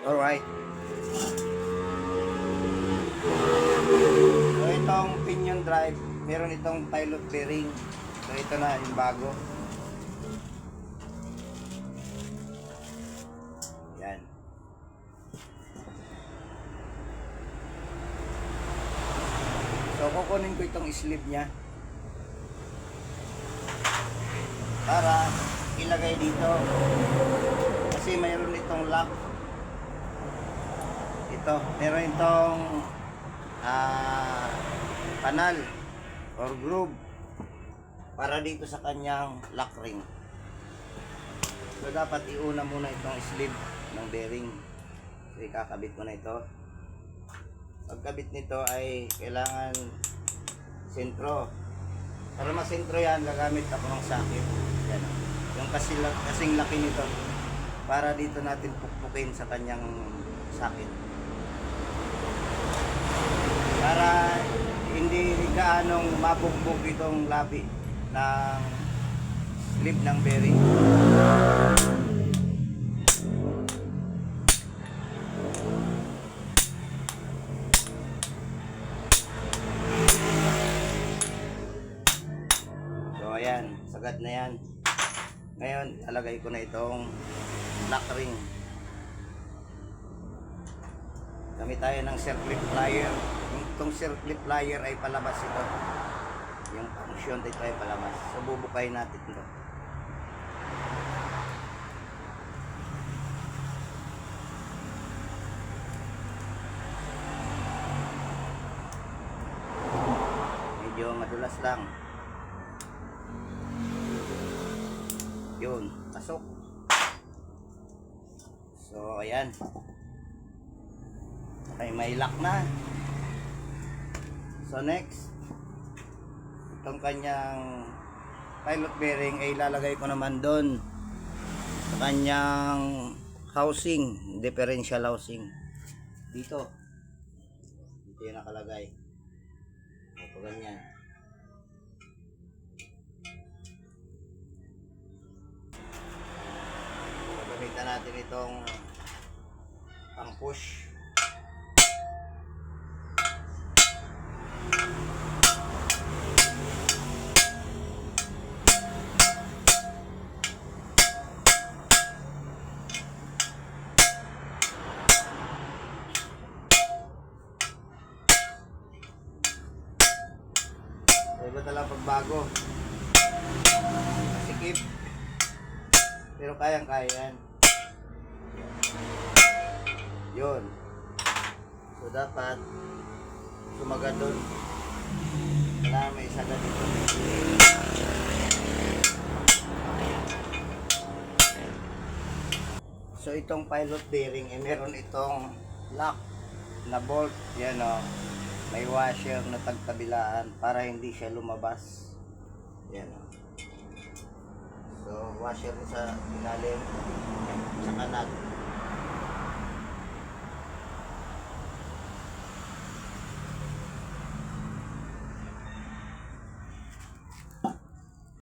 Alright. So itong pinion drive, meron itong pilot bearing. So ito na yung bago. Yan. So kukunin ko itong sleeve niya para ilagay dito. Kasi mayroon itong lock. Ito, meron itong panal or groove para dito sa kanyang lock ring. So dapat iuna muna itong sleeve ng bearing. So ikakabit ko na ito. Pagkabit nito ay kailangan sentro. Para masentro yan, gagamit ako ng sakit. Yan. Yung kasing laki nito para dito natin pukpukin sa kanyang sakit. Para hindi gaanong mabugbog itong labi ng sleeve ng bearing. So ayan, sagad na yan. Ngayon, alagay ko na itong lock ring. Gamit tayo ng circlip plier. Itong circlip plier ay palabas ito. Yung function dito ay palabas. So bubukayin natin ito. Medyo madulas lang. Yun, pasok. So ayan. Okay, may lock na. So next, itong kanyang pilot bearing ay ilalagay ko naman doon sa kanyang housing, differential housing. Dito yung nakalagay. Ito ganyan. Gamitan natin itong pang push. Iba talaga pagbago. Masikip. Pero kayang-kaya yan. Yun. So dapat sumaga doon. Kailangan may isaga dito. So itong pilot bearing meron itong lock na bolt. Yan o. May washer na tagkabilaan para hindi siya lumabas. Yan o. So washer sa ilalim sa kanat.